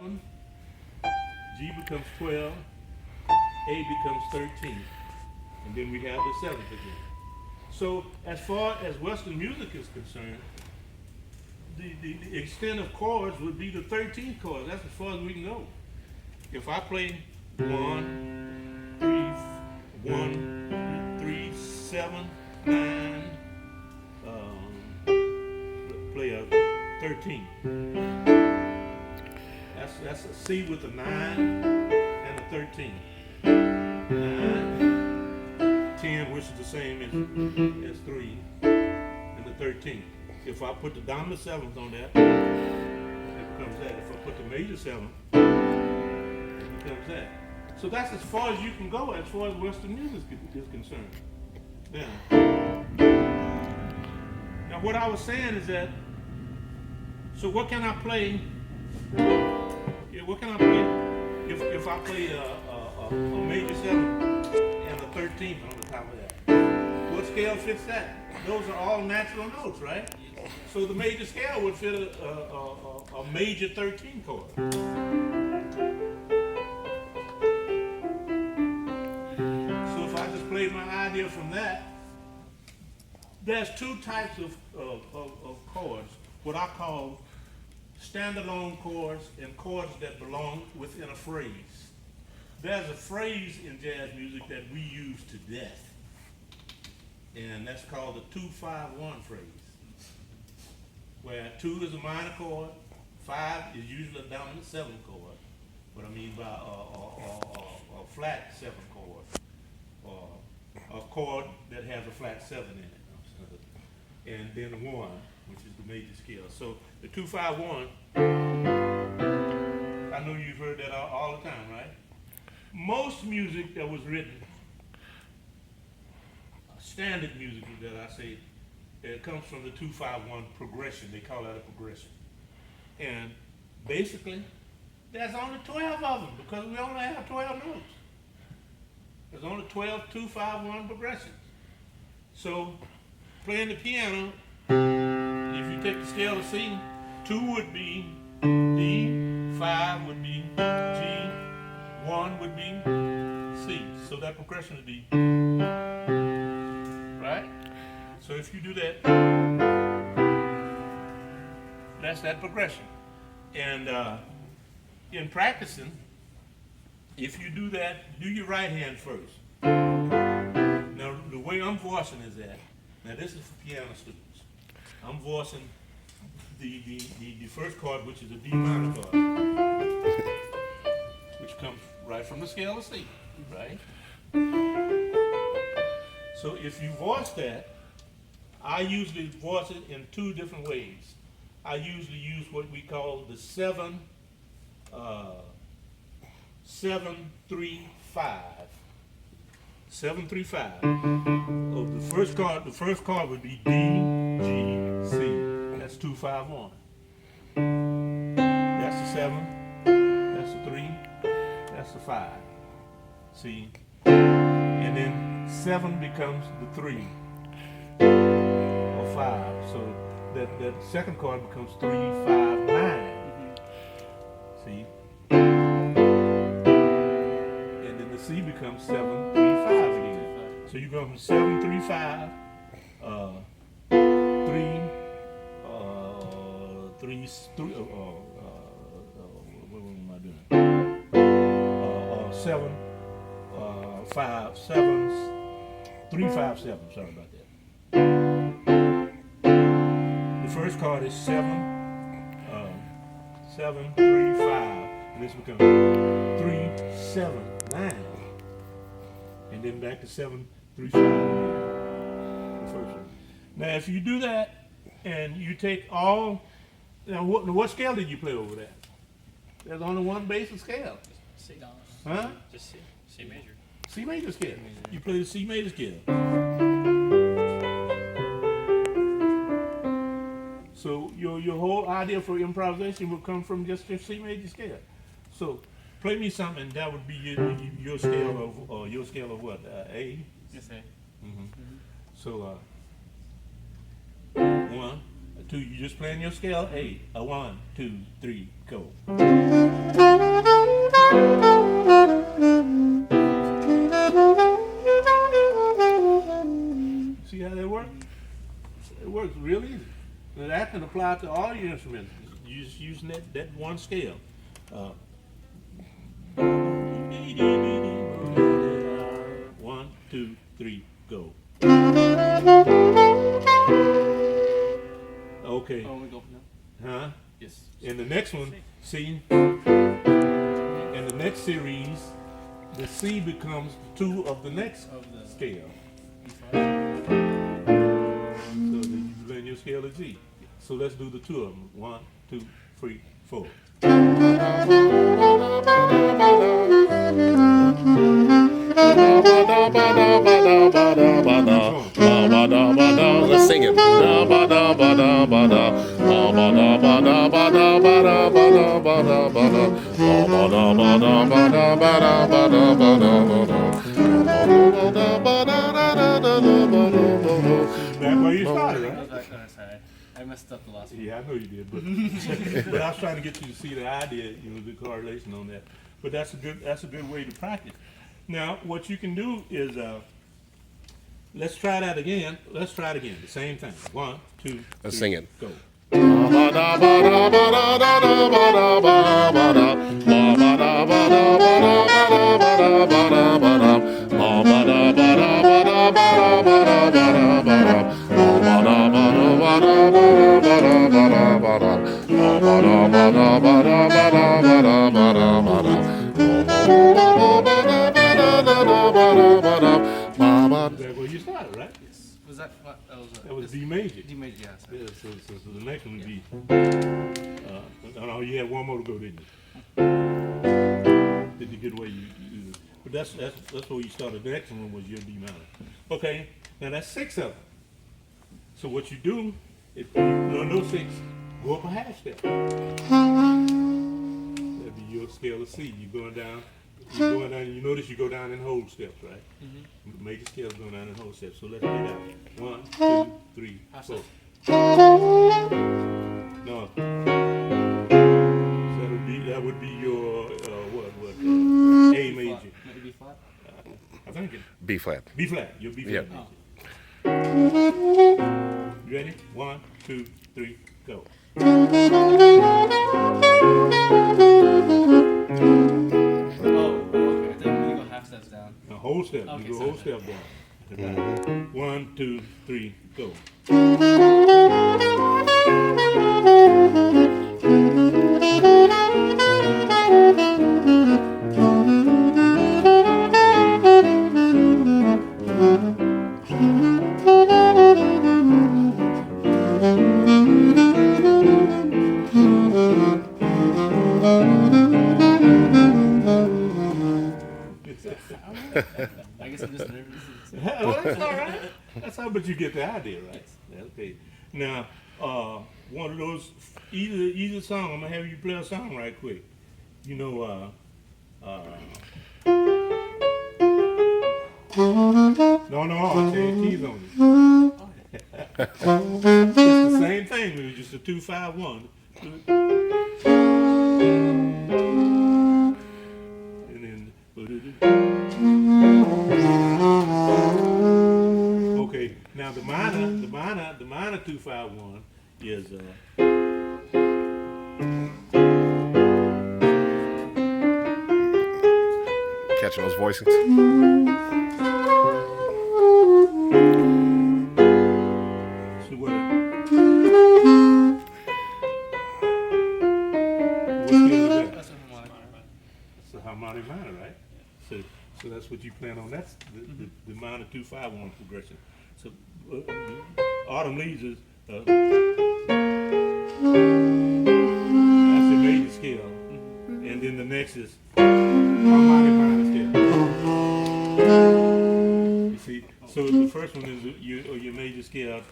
11, G becomes 12, A becomes 13, and then we have the 7th again. So as far as Western music is concerned, the extent of chords would be the 13th chord. That's as far as we can go. If I play 1, 3, 1, 3, 7, 9, play a 13. That's a C with a 9 and a 13. 9, 10, which is the same as 3, and the 13. If I put the dominant 7th on that, it becomes that. If I put the major 7th, it becomes that. So that's as far as you can go as far as Western music is concerned. Now what I was saying is that, so what can I play? Yeah, what can I play if I play a major 7th and a 13th on the top of that? What scale fits that? Those are all natural notes, right? So the major scale would fit a major 13 chord. So if I just played my idea from that, there's two types of chords, what I call standalone chords and chords that belong within a phrase. There's a phrase in jazz music that we use to death, and that's called the 2-5-1 phrase, where 2 is a minor chord, 5 is usually a dominant 7 chord. What I mean by a flat 7 chord, or a chord that has a flat 7 in it, and then 1, which is the major scale. So the 2-5-1, I know you've heard that all the time, right? Most music that was written, standard music that I say, it comes from the 2-5-1 progression. They call that a progression. And basically, there's only 12 of them because we only have 12 notes. There's only 12 2-5-1 progressions. So playing the piano, if you take the scale of C, 2 would be D, 5 would be G, 1 would be C. So that progression would be, right? So if you do that, that's that progression. And in practicing, if you do that, do your right hand first. Now the way I'm voicing is that, now this is for piano students. I'm voicing the first chord, which is a D minor chord, which comes right from the scale of C, right? So if you voice that, I usually voice it in 2 different ways. I usually use what we call the 7-3-5. 7-3-5. Oh, the first chord would be D, G, C. That's 2-5-1. That's the 7. That's the 3. That's the 5. See? And then 7 becomes the 3 or 5. So that second chord becomes 3-5-9. See? And then the C becomes 7-3-5 again. So you go from 7-3-5, what am I doing? 7, 5, 7, 3-5-7. Sorry about that. The first chord is 7, 7-3-5, and this becomes 3-7-9, and then back to 7-3-5. The first one. Now, if you do that, and you take all, now what scale did you play over that? There's only one basic scale. C dominant. Huh? Just C. C major. C major scale. You play the C major scale. So your whole idea for improvisation will come from just your C major scale. So play me something that would be your scale of what? A. Yes, A. So 1, 2. You just playing your scale A. 1, 2, 3, go. apply to all your instruments. You just using that one scale. 1, 2, 3, go. Okay. Oh, we go now. Huh? Yes. And the next one, see, in the next series, the C becomes 2 of the next scale. So then you blend your scale of G. So let's do the 2 of them. 1, 2, 3, 4. Let's sing it. That's where you started, right? Sorry. I messed up the last one. Yeah, I know you did, but but I was trying to get you to see the idea, the correlation on that. But that's a good way to practice. Now, what you can do is let's try that again. Let's try it again. The same thing. 1, 2, Let's 3, sing it. Go. That's where you started, right? Yes. Was that what? That was D major. D major, yeah. Sorry. Yeah, so the next one would be. No, you had one more to go, didn't you? Did you get away? But that's where you started. The next one was your D minor. Okay, now that's 6 of them. So what you do, if you learn those 6, go up a half step. That'd be your scale of C. You're going down. You notice you go down in whole steps, right? Mm-hmm. Major scales going down in whole steps. So let's get out. 1, 2, 3, 4. No. So that would be your A major. Maybe B flat? I think it. B flat. B flat. Your B flat. Yep. Major. You ready? 1, 2, 3, go. Down. A whole step. Okay, you go sorry. whole step down. 1, 2, 3, go. I guess I'm just nervous. Well, that's all right. That's how, but you get the idea, right? Okay. Now, one of those either song. I'm gonna have you play a song right quick. You know, no, I'll change keys on you. It's the same thing. It was just a 2-5-1. And then. Okay, now the minor 2-5-1 is Catching those voicings. so what scale is that? That's a harmonic. It's a harmonic minor, right? So that's what you plan on. That's the minor 2-5-1 progression. So autumn leaves is that's the major scale, and then the next is harmonic minor scale. You see, so the first one is your major scale.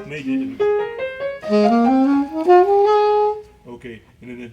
Major. Okay, and then